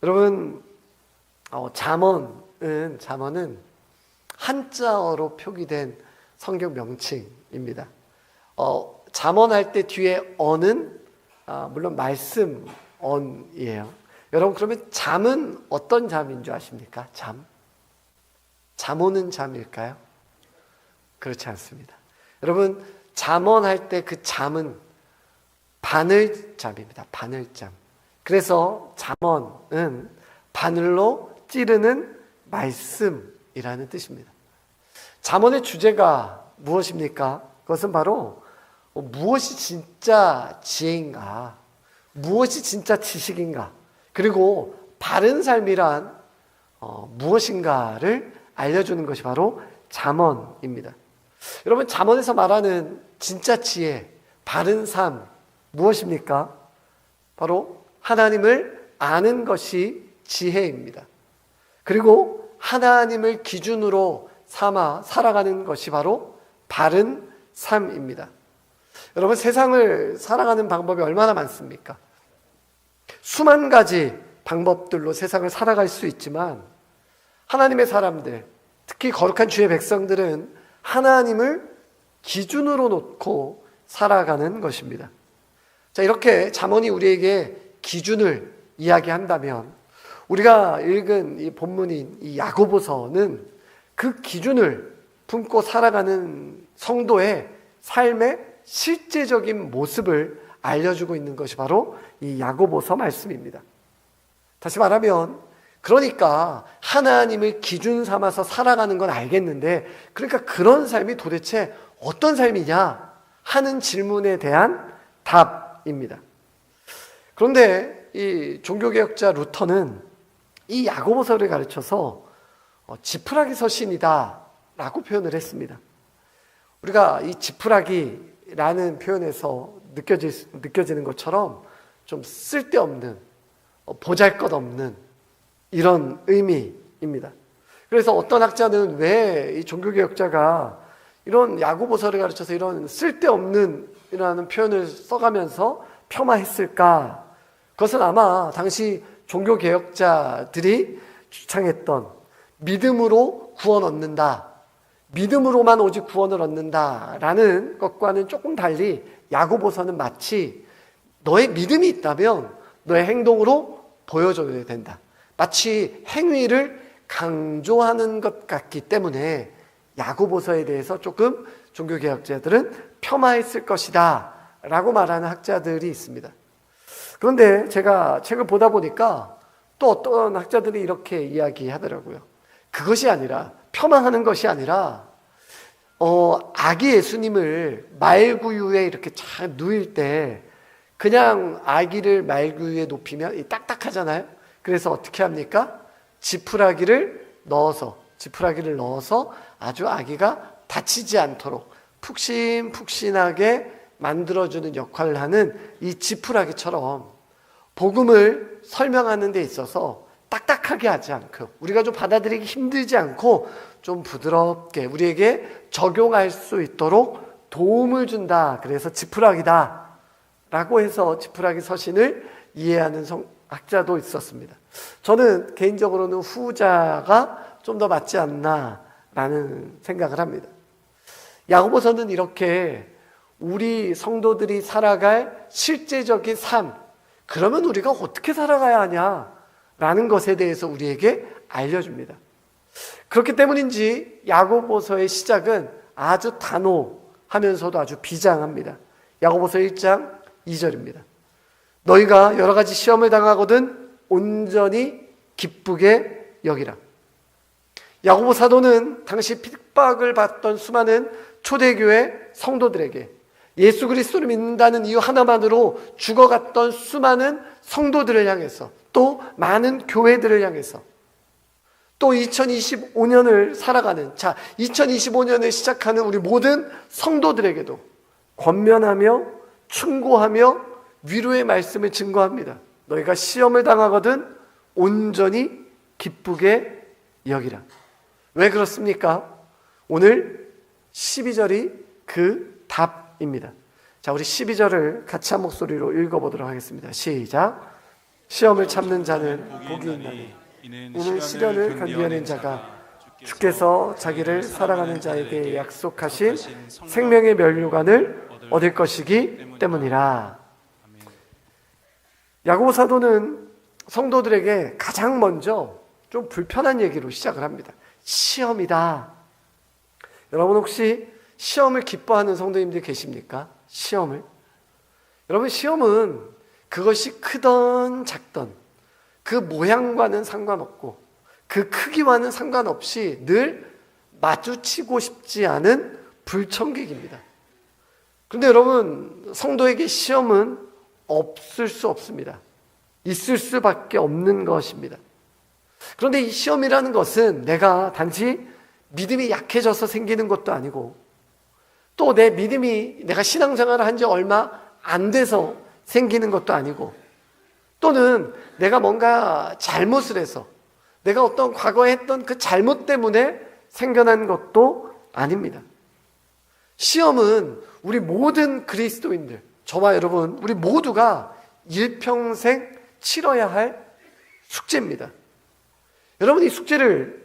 여러분, 잠언은 한자어로 표기된 성경 명칭입니다. 잠언할 때 뒤에 어는 물론 말씀 언이에요. 여러분, 그러면 잠은 어떤 잠인 줄 아십니까? 잠 오는 잠일까요? 그렇지 않습니다. 여러분, 잠언할 때 그 잠은 바늘잠입니다. 바늘잠. 그래서 잠언은 바늘로 찌르는 말씀이라는 뜻입니다. 잠언의 주제가 무엇입니까? 그것은 바로 무엇이 진짜 지혜인가, 무엇이 진짜 지식인가, 그리고 바른 삶이란 무엇인가를 알려주는 것이 바로 잠언입니다. 여러분, 잠언에서 말하는 진짜 지혜, 바른 삶 무엇입니까? 바로 하나님을 아는 것이 지혜입니다. 그리고 하나님을 기준으로 삼아 살아가는 것이 바로 바른 삶입니다. 여러분, 세상을 살아가는 방법이 얼마나 많습니까? 수만 가지 방법들로 세상을 살아갈 수 있지만 하나님의 사람들, 특히 거룩한 주의 백성들은 하나님을 기준으로 놓고 살아가는 것입니다. 자, 이렇게 잠언이 우리에게 기준을 이야기한다면 우리가 읽은 이 본문인 이 야고보서는 그 기준을 품고 살아가는 성도의 삶의 실제적인 모습을 알려주고 있는 것이 바로 이 야고보서 말씀입니다. 다시 말하면, 그러니까 하나님을 기준 삼아서 살아가는 건 알겠는데, 그러니까 그런 삶이 도대체 어떤 삶이냐 하는 질문에 대한 답입니다. 그런데 이 종교개혁자 루터는 이 야고보서를 가르쳐서 지푸라기 서신이다 라고 표현을 했습니다. 우리가 이 지푸라기라는 표현에서 느껴지는 것처럼 좀 쓸데없는, 보잘것없는 이런 의미입니다. 그래서 어떤 학자는 왜 이 종교개혁자가 이런 야고보서를 가르쳐서 이런 쓸데없는 이라는 표현을 써가면서 폄하했을까? 그것은 아마 당시 종교개혁자들이 주창했던 믿음으로 구원 얻는다, 믿음으로만 오직 구원을 얻는다라는 것과는 조금 달리 야고보서는 마치 너의 믿음이 있다면 너의 행동으로 보여줘야 된다, 마치 행위를 강조하는 것 같기 때문에 야고보서에 대해서 조금 종교개혁자들은 폄하했을 것이다 라고 말하는 학자들이 있습니다. 그런데 제가 책을 보다 보니까 또 어떤 학자들이 이렇게 이야기하더라고요. 그것이 아니라, 폄하하는 것이 아니라 아기 예수님을 말구유에 이렇게 잘 누일 때 그냥 아기를 말구유에 높이면 딱딱하잖아요. 그래서 어떻게 합니까? 지푸라기를 넣어서 아주 아기가 다치지 않도록 푹신푹신하게 만들어주는 역할을 하는 이 지푸라기처럼 복음을 설명하는 데 있어서 딱딱하게 하지 않고, 우리가 좀 받아들이기 힘들지 않고 좀 부드럽게 우리에게 적용할 수 있도록 도움을 준다. 그래서 지푸라기다 라고 해서 지푸라기 서신을 이해하는 학자도 있었습니다. 저는 개인적으로는 후자가 좀 더 맞지 않나 라는 생각을 합니다. 야고보서는 이렇게 우리 성도들이 살아갈 실제적인 삶, 그러면 우리가 어떻게 살아가야 하냐라는 것에 대해서 우리에게 알려줍니다. 그렇기 때문인지 야고보서의 시작은 아주 단호하면서도 아주 비장합니다. 야고보서 1장 2절입니다. 너희가 여러 가지 시험을 당하거든 온전히 기쁘게 여기라. 야고보 사도는 당시 핍박을 받던 수많은 초대교회 성도들에게, 예수 그리스도를 믿는다는 이유 하나만으로 죽어갔던 수많은 성도들을 향해서, 또 많은 교회들을 향해서, 또 2025년을 살아가는, 2025년을 시작하는 우리 모든 성도들에게도 권면하며 충고하며 위로의 말씀을 증거합니다. 너희가 시험을 당하거든 온전히 기쁘게 여기라. 왜 그렇습니까? 오늘 12절이 그 답입니다. 자, 우리 12절을 같이 한 목소리로 읽어보도록 하겠습니다. 시작. 시험을 참는 자는 복이 있나니 이는 시련을 견디어낸 자가 주께서 자기를 사랑하는 자에게 약속하신 생명의 면류관을 얻을 것이기 때문이라. 야고보 사도는 성도들에게 가장 먼저 좀 불편한 얘기로 시작을 합니다. 시험이다. 여러분 혹시 시험을 기뻐하는 성도님들 계십니까? 시험을? 여러분 시험은 그것이 크던 작던 그 모양과는 상관없고 그 크기와는 상관없이 늘 마주치고 싶지 않은 불청객입니다. 그런데 여러분 성도에게 시험은 없을 수 없습니다. 있을 수밖에 없는 것입니다. 그런데 이 시험이라는 것은 내가 단지 믿음이 약해져서 생기는 것도 아니고 또 내 믿음이 내가 신앙생활을 한 지 얼마 안 돼서 생기는 것도 아니고 또는 내가 뭔가 잘못을 해서 내가 어떤 과거에 했던 그 잘못 때문에 생겨난 것도 아닙니다. 시험은 우리 모든 그리스도인들, 저와 여러분, 우리 모두가 일평생 치러야 할 숙제입니다. 여러분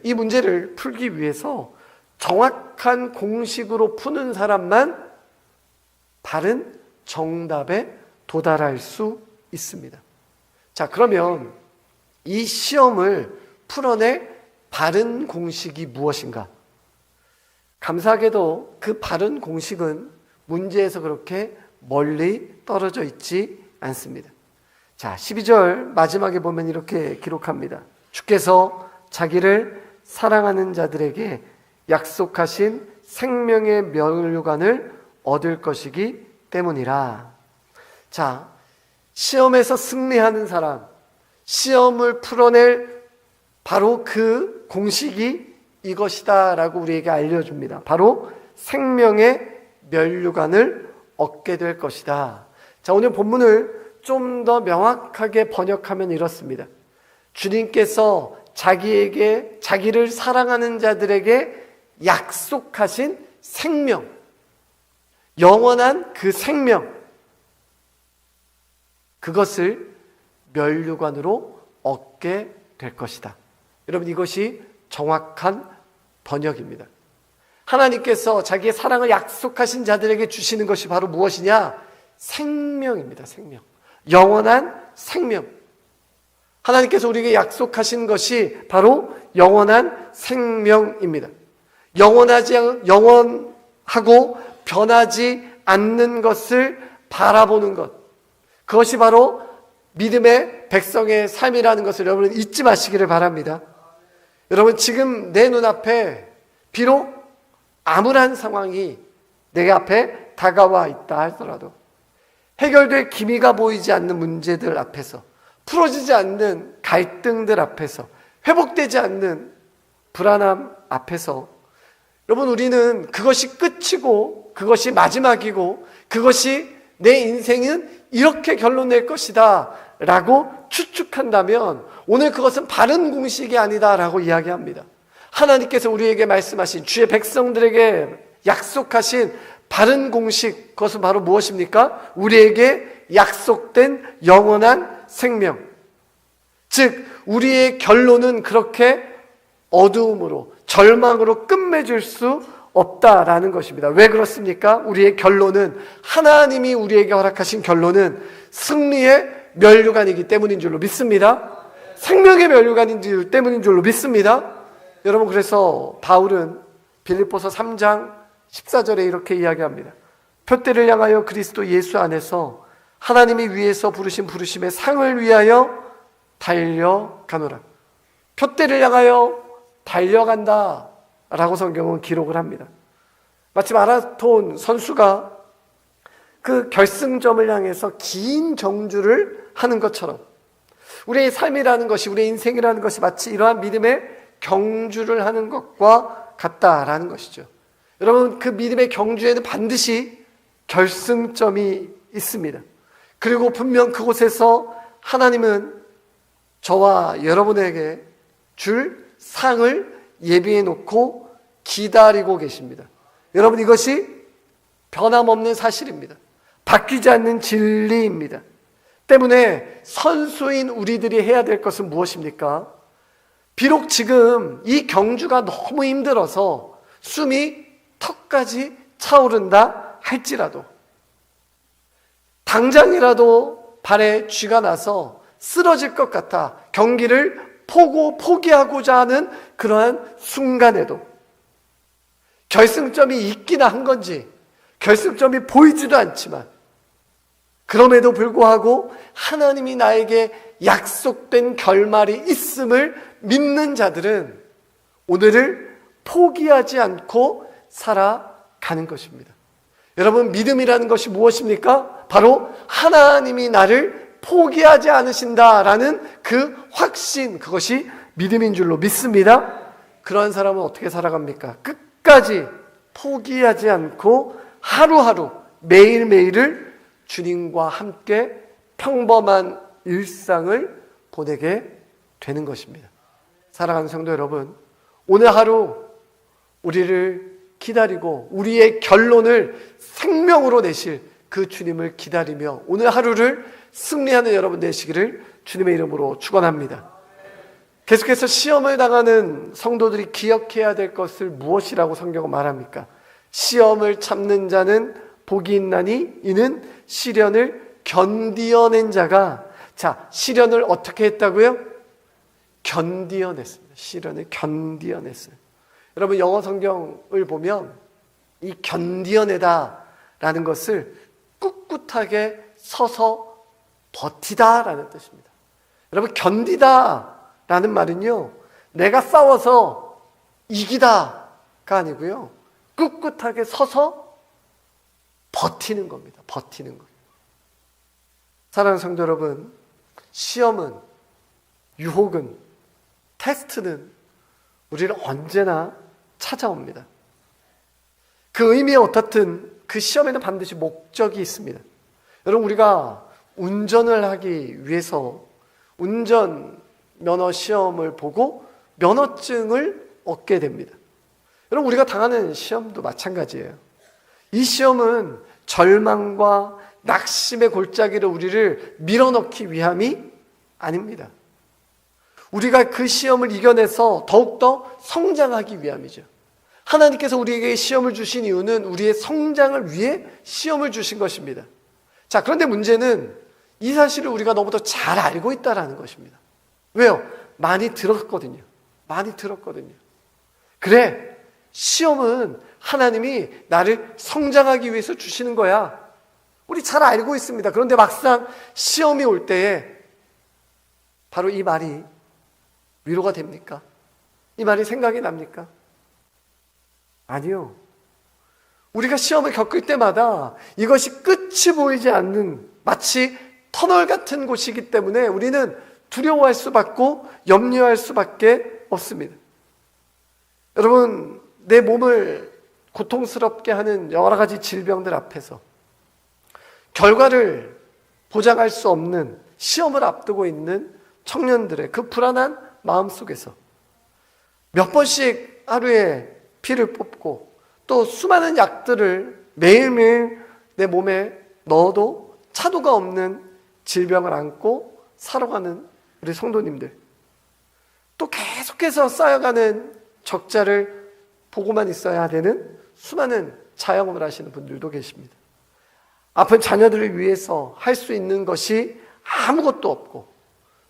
이 문제를 풀기 위해서 정확한 공식으로 푸는 사람만 바른 정답에 도달할 수 있습니다. 자, 그러면 이 시험을 풀어낼 바른 공식이 무엇인가? 감사하게도 그 바른 공식은 문제에서 그렇게 멀리 떨어져 있지 않습니다. 자, 12절 마지막에 보면 이렇게 기록합니다. 주께서 자기를 사랑하는 자들에게 약속하신 생명의 면류관을 얻을 것이기 때문이라. 자, 시험에서 승리하는 사람, 시험을 풀어낼 바로 그 공식이 이것이다 라고 우리에게 알려줍니다. 바로 생명의 면류관을 얻게 될 것이다. 자, 오늘 본문을 좀 더 명확하게 번역하면 이렇습니다. 주님께서 자기를 사랑하는 자들에게 약속하신 생명, 영원한 그 생명, 그것을 면류관으로 얻게 될 것이다. 여러분 이것이 정확한 번역입니다. 하나님께서 자기의 사랑을 약속하신 자들에게 주시는 것이 바로 무엇이냐? 생명입니다. 생명. 영원한 생명. 하나님께서 우리에게 약속하신 것이 바로 영원한 생명입니다. 영원하고 변하지 않는 것을 바라보는 것. 그것이 바로 믿음의 백성의 삶이라는 것을 여러분 잊지 마시기를 바랍니다. 여러분 지금 내 눈앞에 비록 암울한 상황이 내 앞에 다가와 있다 할지라도 해결될 기미가 보이지 않는 문제들 앞에서 풀어지지 않는 갈등들 앞에서 회복되지 않는 불안함 앞에서 여러분 우리는 그것이 끝이고 그것이 마지막이고 그것이 내 인생은 이렇게 결론 낼 것이다 라고 추측한다면 오늘 그것은 바른 공식이 아니다 라고 이야기합니다. 하나님께서 우리에게 말씀하신 주의 백성들에게 약속하신 바른 공식, 그것은 바로 무엇입니까? 우리에게 약속된 영원한 생명. 즉 우리의 결론은 그렇게 어두움으로 절망으로 끝맺을 수 없다라는 것입니다. 왜 그렇습니까? 우리의 결론은 하나님이 우리에게 허락하신 결론은 승리의 면류관이기 때문인 줄로 믿습니다. 생명의 면류관인 때문인 줄로 믿습니다. 여러분 그래서 바울은 빌립보서 3장 14절에 이렇게 이야기합니다. 표대를 향하여 그리스도 예수 안에서 하나님이 위에서 부르신 부르심의 상을 위하여 달려가노라. 표대를 향하여 달려간다 라고 성경은 기록을 합니다. 마치 마라톤 선수가 그 결승점을 향해서 긴 정주를 하는 것처럼 우리의 삶이라는 것이, 우리의 인생이라는 것이 마치 이러한 믿음의 경주를 하는 것과 같다라는 것이죠. 여러분 그 믿음의 경주에는 반드시 결승점이 있습니다. 그리고 분명 그곳에서 하나님은 저와 여러분에게 줄 상을 예비해 놓고 기다리고 계십니다. 여러분 이것이 변함없는 사실입니다. 바뀌지 않는 진리입니다. 때문에 선수인 우리들이 해야 될 것은 무엇입니까? 비록 지금 이 경주가 너무 힘들어서 숨이 턱까지 차오른다 할지라도, 당장이라도 발에 쥐가 나서 쓰러질 것 같아 경기를 포기하고자 하는 그러한 순간에도, 결승점이 있기나 한 건지 결승점이 보이지도 않지만 그럼에도 불구하고 하나님이 나에게 약속된 결말이 있음을 믿는 자들은 오늘을 포기하지 않고 살아가는 것입니다. 여러분, 믿음이라는 것이 무엇입니까? 바로 하나님이 나를 포기하지 않으신다라는 그 확신, 그것이 믿음인 줄로 믿습니다. 그러한 사람은 어떻게 살아갑니까? 끝까지 포기하지 않고 하루하루 매일매일을 주님과 함께 평범한 일상을 보내게 되는 것입니다. 사랑하는 성도 여러분, 오늘 하루 우리를 기다리고 우리의 결론을 생명으로 내실 그 주님을 기다리며 오늘 하루를 승리하는 여러분 되시기를 주님의 이름으로 축원합니다. 계속해서 시험을 당하는 성도들이 기억해야 될 것을 무엇이라고 성경은 말합니까? 시험을 참는 자는 복이 있나니 이는 시련을 견디어낸 자가, 자, 시련을 어떻게 했다고요? 견디어냈습니다. 시련을 견디어냈어요. 여러분, 영어 성경을 보면 이 견디어내다라는 것을 꿋꿋하게 서서 버티다라는 뜻입니다. 여러분, 견디다라는 말은요, 내가 싸워서 이기다가 아니고요, 꿋꿋하게 서서 버티는 겁니다. 버티는 것. 사랑하는 성도 여러분, 시험은, 유혹은, 테스트는 우리를 언제나 찾아옵니다. 그 의미에 어떻든 그 시험에는 반드시 목적이 있습니다. 여러분, 우리가 운전을 하기 위해서 운전면허 시험을 보고 면허증을 얻게 됩니다. 여러분, 우리가 당하는 시험도 마찬가지예요. 이 시험은 절망과 낙심의 골짜기로 우리를 밀어넣기 위함이 아닙니다. 우리가 그 시험을 이겨내서 더욱더 성장하기 위함이죠. 하나님께서 우리에게 시험을 주신 이유는 우리의 성장을 위해 시험을 주신 것입니다. 자, 그런데 문제는 이 사실을 우리가 너무도 잘 알고 있다는 것입니다. 왜요? 많이 들었거든요. 많이 들었거든요. 그래, 시험은 하나님이 나를 성장하기 위해서 주시는 거야. 우리 잘 알고 있습니다. 그런데 막상 시험이 올 때에 바로 이 말이 위로가 됩니까? 이 말이 생각이 납니까? 아니요. 우리가 시험을 겪을 때마다 이것이 끝이 보이지 않는 마치 터널 같은 곳이기 때문에 우리는 두려워할 수밖에, 염려할 수밖에 없습니다. 여러분, 내 몸을 고통스럽게 하는 여러 가지 질병들 앞에서 결과를 보장할 수 없는 시험을 앞두고 있는 청년들의 그 불안한 마음 속에서 몇 번씩 하루에 피를 뽑고 또 수많은 약들을 매일매일 내 몸에 넣어도 차도가 없는 질병을 안고 살아가는 우리 성도님들, 또 계속해서 쌓여가는 적자를 보고만 있어야 되는 수많은 자영업을 하시는 분들도 계십니다. 아픈 자녀들을 위해서 할 수 있는 것이 아무것도 없고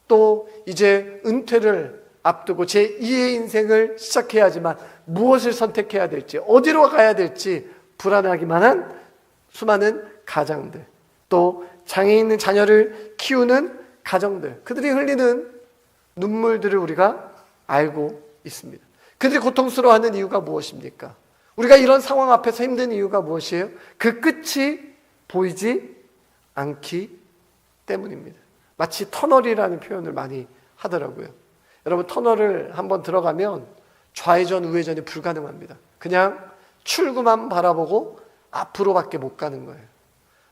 또 이제 은퇴를 앞두고 제2의 인생을 시작해야 하지만 무엇을 선택해야 될지, 어디로 가야 될지 불안하기만 한 수많은 가장들, 또 장애 있는 자녀를 키우는 가정들, 그들이 흘리는 눈물들을 우리가 알고 있습니다. 그들이 고통스러워하는 이유가 무엇입니까? 우리가 이런 상황 앞에서 힘든 이유가 무엇이에요? 그 끝이 보이지 않기 때문입니다. 마치 터널이라는 표현을 많이 하더라고요. 여러분, 터널을 한번 들어가면 좌회전, 우회전이 불가능합니다. 그냥 출구만 바라보고 앞으로밖에 못 가는 거예요.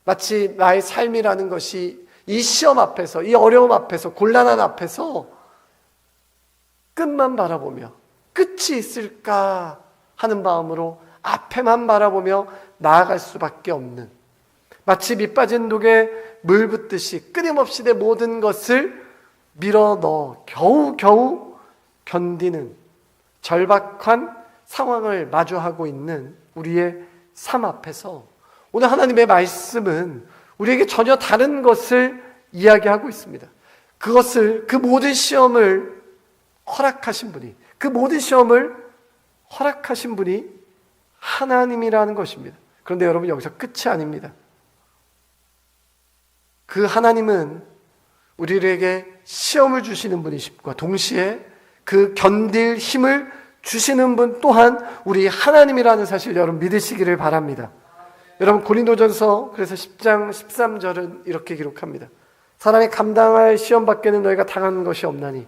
마치 나의 삶이라는 것이 이 시험 앞에서, 이 어려움 앞에서, 곤란한 앞에서 끝만 바라보며 끝이 있을까 하는 마음으로 앞에만 바라보며 나아갈 수밖에 없는, 마치 밑 빠진 독에 물 붓듯이 끊임없이 내 모든 것을 밀어넣어 겨우겨우 견디는 절박한 상황을 마주하고 있는 우리의 삶 앞에서 오늘 하나님의 말씀은 우리에게 전혀 다른 것을 이야기하고 있습니다. 그 모든 시험을 허락하신 분이, 그 모든 시험을 허락하신 분이 하나님이라는 것입니다. 그런데 여러분, 여기서 끝이 아닙니다. 그 하나님은 우리에게 시험을 주시는 분이십과 동시에 그 견딜 힘을 주시는 분 또한 우리 하나님이라는 사실 여러분 믿으시기를 바랍니다. 여러분, 고린도전서 그래서 10장 13절은 이렇게 기록합니다. 사람이 감당할 시험 밖에는 너희가 당한 것이 없나니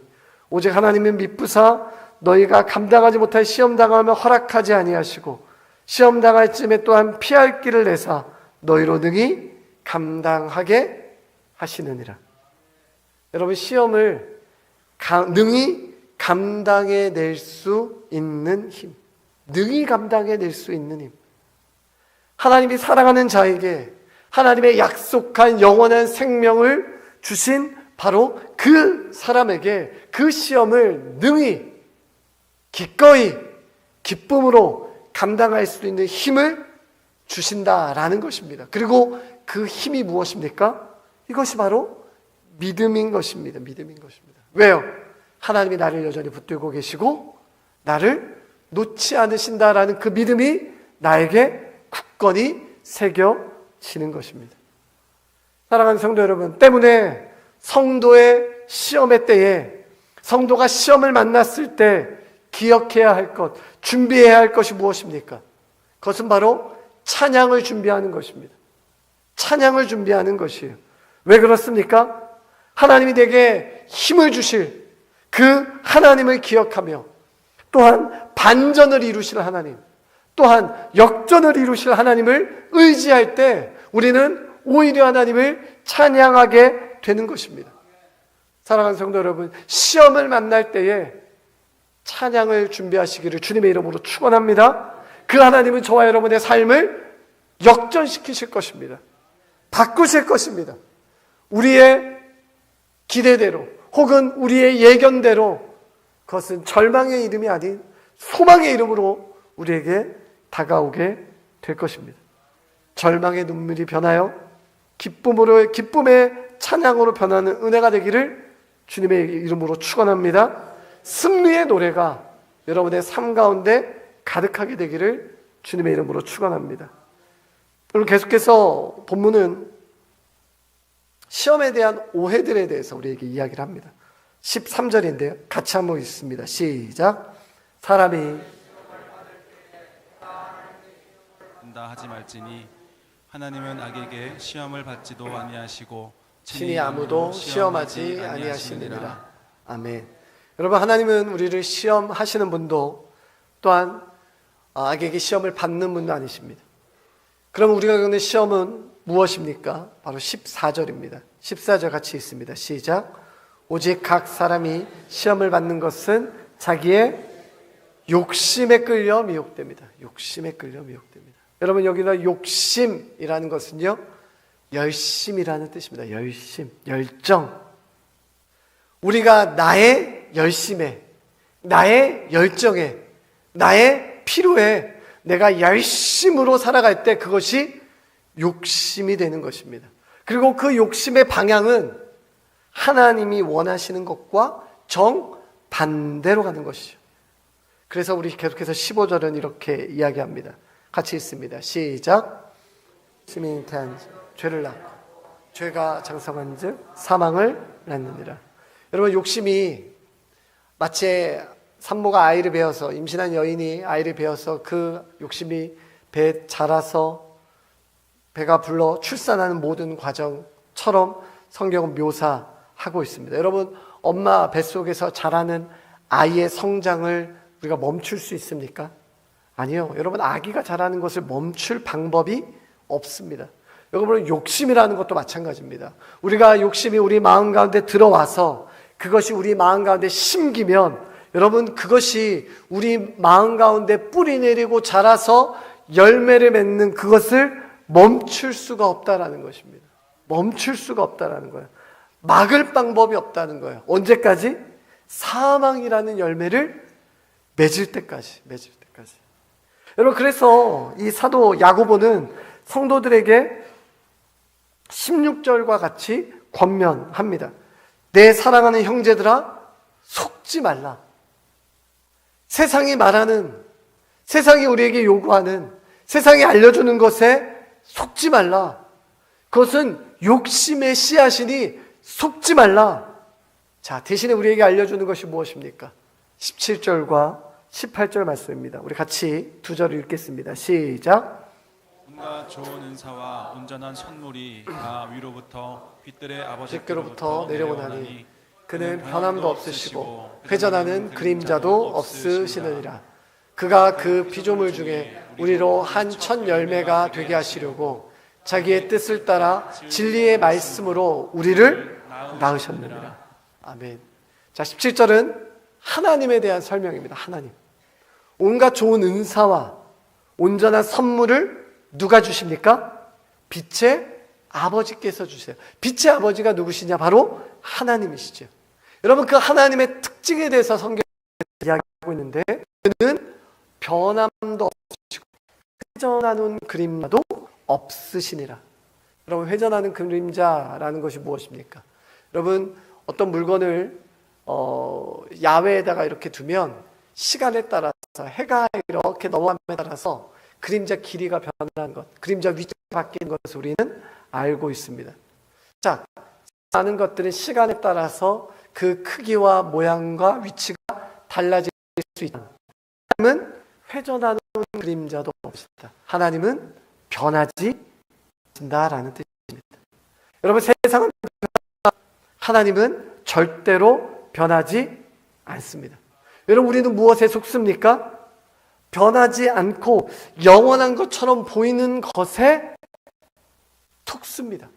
오직 하나님은 미쁘사 너희가 감당하지 못할 시험 당하면 허락하지 아니하시고 시험 당할 쯤에 또한 피할 길을 내사 너희로 능히 감당하게 하시느니라. 여러분, 시험을 능히 감당해낼 수 있는 힘, 능히 감당해낼 수 있는 힘, 하나님이 사랑하는 자에게 하나님의 약속한 영원한 생명을 주신 바로 그 사람에게 그 시험을 능히 기꺼이 기쁨으로 감당할 수 있는 힘을 주신다라는 것입니다. 그리고 그 힘이 무엇입니까? 이것이 바로 믿음인 것입니다. 믿음인 것입니다. 왜요? 하나님이 나를 여전히 붙들고 계시고 나를 놓지 않으신다라는 그 믿음이 나에게 굳건히 새겨지는 것입니다. 사랑하는 성도 여러분, 때문에 성도의 시험의 때에, 성도가 시험을 만났을 때 기억해야 할 것, 준비해야 할 것이 무엇입니까? 그것은 바로 찬양을 준비하는 것입니다. 찬양을 준비하는 것이에요. 왜 그렇습니까? 하나님이 내게 힘을 주실 그 하나님을 기억하며 또한 반전을 이루실 하나님, 또한 역전을 이루실 하나님을 의지할 때 우리는 오히려 하나님을 찬양하게 되는 것입니다. 사랑하는 성도 여러분, 시험을 만날 때에 찬양을 준비하시기를 주님의 이름으로 축원합니다. 그 하나님은 저와 여러분의 삶을 역전시키실 것입니다. 바꾸실 것입니다. 우리의 기대대로 혹은 우리의 예견대로 그것은 절망의 이름이 아닌 소망의 이름으로 우리에게 다가오게 될 것입니다. 절망의 눈물이 변하여 기쁨의 찬양으로 변하는 은혜가 되기를 주님의 이름으로 축원합니다. 승리의 노래가 여러분의 삶 가운데 가득하게 되기를 주님의 이름으로 축원합니다. 그리고 계속해서 본문은 시험에 대한 오해들에 대해서 우리에게 이야기를 합니다. 13절인데요. 같이 한번 읽습니다. 시작. 사람이 하지 말지니 하나님은 악에게 시험을 받지도 아니하시고 친히 아무도 시험하지 아니하시느니라. 아멘. 여러분, 하나님은 우리를 시험하시는 분도 또한 악에게 시험을 받는 분도 아니십니다. 그럼 우리가 겪는 시험은 무엇입니까? 바로 14절입니다. 14절 같이 읽습니다. 시작. 오직 각 사람이 시험을 받는 것은 자기의 욕심에 끌려 미혹됩니다. 욕심에 끌려 미혹됩니다. 여러분, 여기다 욕심이라는 것은요, 열심이라는 뜻입니다. 열심, 열정. 우리가 나의 열심에, 나의 열정에, 나의 필요에 내가 열심으로 살아갈 때 그것이 욕심이 되는 것입니다. 그리고 그 욕심의 방향은 하나님이 원하시는 것과 정반대로 가는 것이죠. 그래서 우리 계속해서 15절은 이렇게 이야기합니다. 같이 읽습니다. 시작. 시민이 태한 죄를 낳고 죄가 장성한 즉 사망을 낳느니라. 여러분, 욕심이 마치 산모가 아이를 베어서, 임신한 여인이 아이를 베어서 그 욕심이 배에 자라서 배가 불러 출산하는 모든 과정처럼 성경은 묘사하고 있습니다. 여러분, 엄마 뱃속에서 자라는 아이의 성장을 우리가 멈출 수 있습니까? 아니요. 여러분, 아기가 자라는 것을 멈출 방법이 없습니다. 여러분, 욕심이라는 것도 마찬가지입니다. 우리가 욕심이 우리 마음 가운데 들어와서 그것이 우리 마음 가운데 심기면 여러분, 그것이 우리 마음 가운데 뿌리 내리고 자라서 열매를 맺는 그것을 멈출 수가 없다라는 것입니다. 멈출 수가 없다는 거예요. 막을 방법이 없다는 거예요. 언제까지? 사망이라는 열매를 맺을 때까지. 여러분, 그래서 이 사도 야고보는 성도들에게 16절과 같이 권면합니다. 내 사랑하는 형제들아, 속지 말라. 세상이 말하는, 세상이 우리에게 요구하는, 세상이 알려주는 것에 속지 말라. 그것은 욕심의 씨앗이니 속지 말라. 자, 대신에 우리에게 알려주는 것이 무엇입니까? 17절과 18절 말씀입니다. 우리 같이 두 절을 읽겠습니다. 시작. 온갖 좋은 은사와 온전한 선물이 다 위로부터 빛들의 아버지께로부터 아버지께로부터 내려오나니 그는 변함도 없으시고 회전하는 그림자도 없으시느니라. 그가 그 피조물 중에 우리로 한 첫 열매가 되게 하시려고 자기의 뜻을 따라 진리의 말씀으로 우리를 낳으셨느니라. 아멘. 자, 17절은 하나님에 대한 설명입니다. 하나님. 온갖 좋은 은사와 온전한 선물을 누가 주십니까? 빛의 아버지께서 주세요. 빛의 아버지가 누구시냐? 바로 하나님이시죠. 여러분, 그 하나님의 특징에 대해서 성경에 이야기하고 있는데, 그는 변함도 없으시고 회전하는 그림자도 없으시니라. 여러분, 회전하는 그림자라는 것이 무엇입니까? 여러분, 어떤 물건을 야외에다가 이렇게 두면 시간에 따라서, 해가 이렇게 넘어감에 따라서 그림자 길이가 변하는 것, 그림자 위치가 바뀌는 것을 우리는 알고 있습니다. 자, 많은 것들은 시간에 따라서 그 크기와 모양과 위치가 달라질 수 있다. 하나님은 회전하는 그림자도 없다. 하나님은 변하지 않는다라는 뜻입니다. 여러분, 세상은 하나님은 절대로 변하지 않습니다. 여러분, 우리는 무엇에 속습니까? 변하지 않고 영원한 것처럼 보이는 것에 속습니다.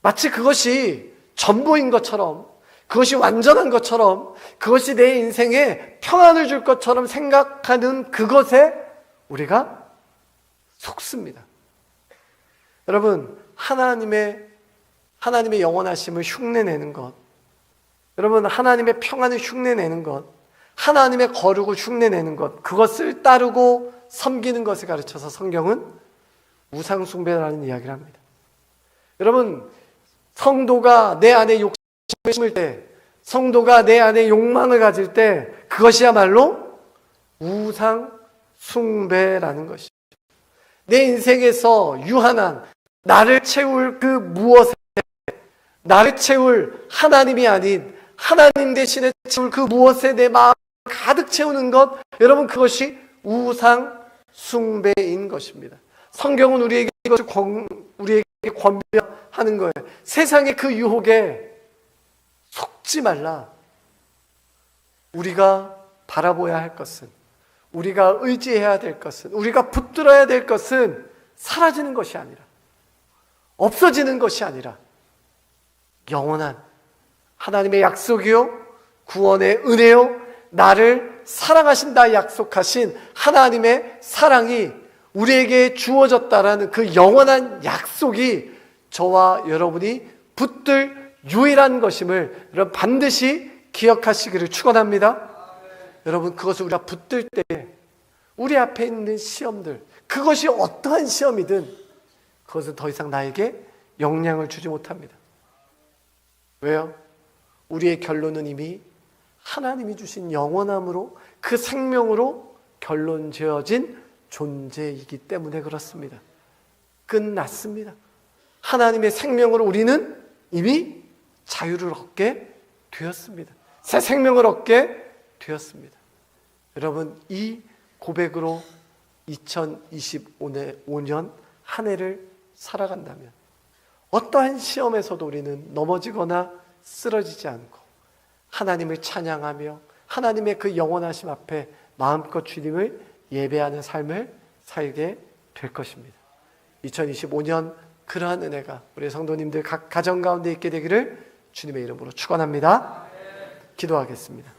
마치 그것이 전부인 것처럼, 그것이 완전한 것처럼, 그것이 내 인생에 평안을 줄 것처럼 생각하는 그것에 우리가 속습니다. 여러분, 하나님의 영원하심을 흉내내는 것, 여러분, 하나님의 평안을 흉내내는 것, 하나님의 거룩을 흉내내는 것, 그것을 따르고 섬기는 것을 가르쳐서 성경은 우상숭배라는 이야기를 합니다. 여러분, 성도가 내 안에 욕심을 심을 때, 성도가 내 안에 욕망을 가질 때, 그것이야말로 우상숭배라는 것이죠. 내 인생에서 유한한 나를 채울 그 무엇에, 나를 채울 하나님이 아닌 하나님 대신에 채울 그 무엇에 내 마음을 가득 채우는 것, 여러분, 그것이 우상숭배인 것입니다. 성경은 우리에게 이것을 권면하는 거예요. 세상의 그 유혹에 속지 말라. 우리가 바라보아야 할 것은, 우리가 의지해야 될 것은, 우리가 붙들어야 될 것은 사라지는 것이 아니라, 없어지는 것이 아니라 영원한 하나님의 약속이요, 구원의 은혜요, 나를 사랑하신다 약속하신 하나님의 사랑이 우리에게 주어졌다라는 그 영원한 약속이 저와 여러분이 붙들 유일한 것임을 여러분 반드시 기억하시기를 축원합니다. 여러분, 그것을 우리가 붙들 때 우리 앞에 있는 시험들, 그것이 어떠한 시험이든 그것은 더 이상 나에게 영향을 주지 못합니다. 왜요? 우리의 결론은 이미 하나님이 주신 영원함으로, 그 생명으로 결론 지어진 존재이기 때문에 그렇습니다. 끝났습니다. 하나님의 생명으로 우리는 이미 자유를 얻게 되었습니다. 새 생명을 얻게 되었습니다. 여러분, 이 고백으로 2025년 한 해를 살아간다면 어떠한 시험에서도 우리는 넘어지거나 쓰러지지 않고 하나님을 찬양하며 하나님의 그 영원하심 앞에 마음껏 주님을 예배하는 삶을 살게 될 것입니다. 2025년 그러한 은혜가 우리 성도님들 각 가정 가운데 있게 되기를 주님의 이름으로 축원합니다. 기도하겠습니다.